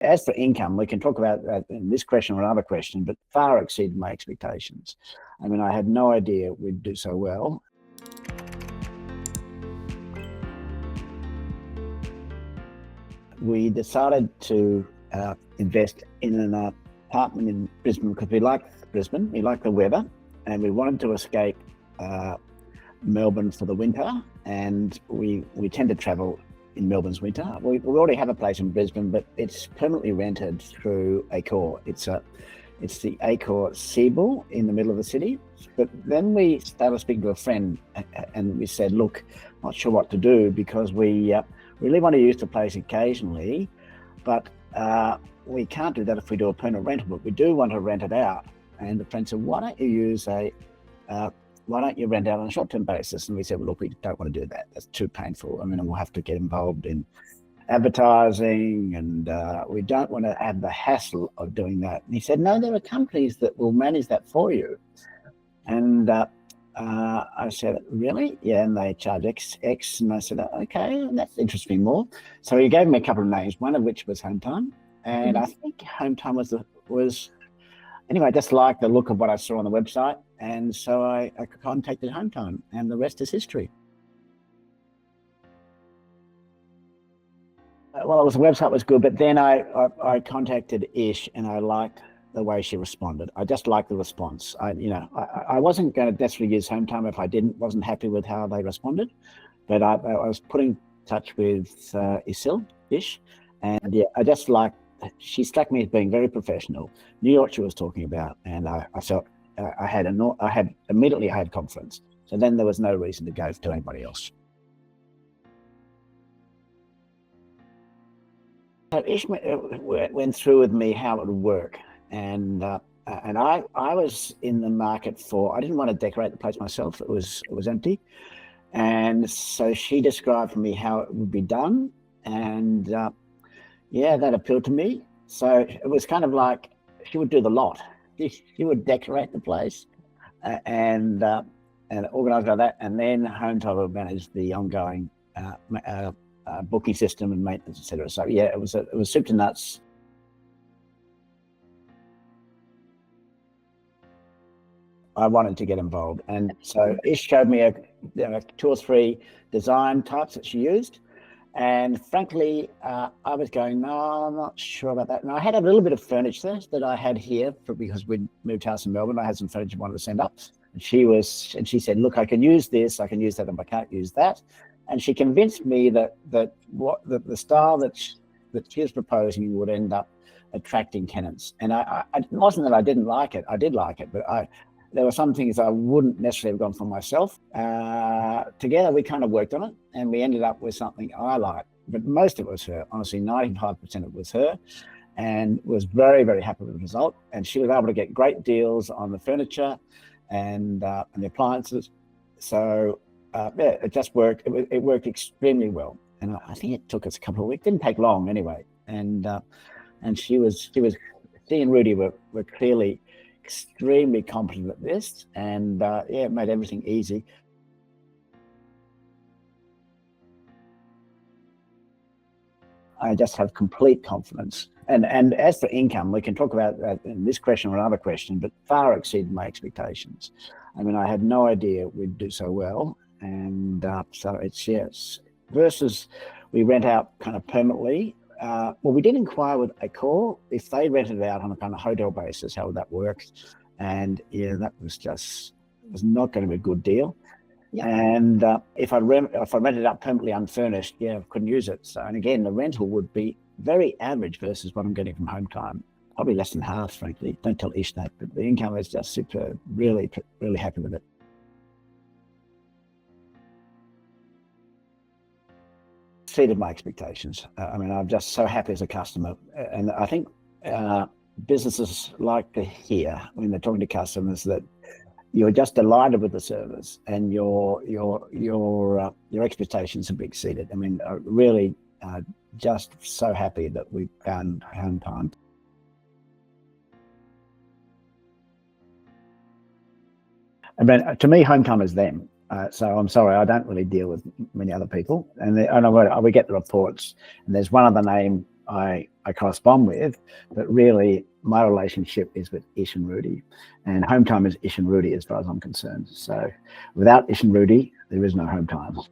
As for income, we can talk about that in this question or another question, but far exceeded my expectations. I mean, I had no idea we'd do so well. We decided to invest in an apartment in Brisbane because we liked Brisbane, we liked the weather, and we wanted to escape Melbourne for the winter. And we tend to travel in Melbourne's winter. We already have a place in Brisbane, but it's permanently rented through Accor. It's the Accor Seabull in the middle of the city. But then we started speaking to a friend, and we said, look, not sure what to do because we really want to use the place occasionally, but we can't do that if we do a permanent rental, but we do want to rent it out. And the friend said, why don't you rent out on a short-term basis? And we said, well, look, we don't want to do that. That's too painful. I mean, we'll have to get involved in advertising, and we don't want to have the hassle of doing that. And he said, no, there are companies that will manage that for you. And I said, really? Yeah, and they charge X. And I said, okay, that interests me more. So he gave me a couple of names, one of which was Hometime. And I think Hometime was anyway, I just liked the look of what I saw on the website. And so I contacted Hometime, and the rest is history. Well, the website was good, but then I contacted Ish, and I liked the way she responded. I just liked the response. I wasn't going to necessarily use Hometime if I wasn't happy with how they responded, but I was put in touch with Ish, and yeah, I just liked. She struck me as being very professional, knew what she was talking about, and I felt I had immediately confidence. So then there was no reason to go to anybody else. So Ish went through with me how it would work, and I was in the market for. I didn't want to decorate the place myself; it was empty, and so she described for me how it would be done, and yeah, that appealed to me. So it was kind of like she would do the lot. She would decorate the place and organise like that, and then Hometime would manage the ongoing booking system and maintenance, etc. So yeah, it was soup to nuts. I wanted to get involved, and so Ish showed me 2 or 3 design types that she used. And frankly, I was going, no, I'm not sure about that. And I had a little bit of furniture that I had here because we'd moved house in Melbourne. I had some furniture I wanted to send up. And she said, look, I can use this, I can use that, and I can't use that. And she convinced me that the style that she was proposing would end up attracting tenants. And it wasn't that I didn't like it. I did like it, but there were some things I wouldn't necessarily have gone for myself. Together, we kind of worked on it, and we ended up with something I liked. But most of it was her. Honestly, 95% of it was her, and was very, very happy with the result. And she was able to get great deals on the furniture and the appliances. So yeah, it just worked. It worked extremely well. And I think it took us a couple of weeks. Didn't take long anyway. And she and Rudy were clearly extremely competent at this, and yeah, it made everything easy. I just have complete confidence. And as for income, we can talk about that in this question or another question, but far exceeded my expectations. I mean, I had no idea we'd do so well. And so it's, yes, versus we rent out kind of permanently. Well, we did inquire with Accor if they rented it out on a kind of hotel basis, how would that work? And yeah, that was not going to be a good deal. Yeah. And if I rented it out permanently unfurnished, yeah, I couldn't use it. So, and again, the rental would be very average versus what I'm getting from Hometime. Probably less than half, frankly. Don't tell Ish that, but the income is just superb. Really, really happy with it. Exceeded my expectations. I mean, I'm just so happy as a customer, and I think businesses like to hear when they're talking to customers that you're just delighted with the service, and your expectations have been exceeded. I mean, really, just so happy that we found Hometime. I mean, to me, Hometime is them. So I'm sorry, I don't really deal with many other people, and we get the reports. And there's one other name I correspond with, but really my relationship is with Ish and Rudy, and Hometime is Ish and Rudy as far as I'm concerned. So without Ish and Rudy, there is no Hometime.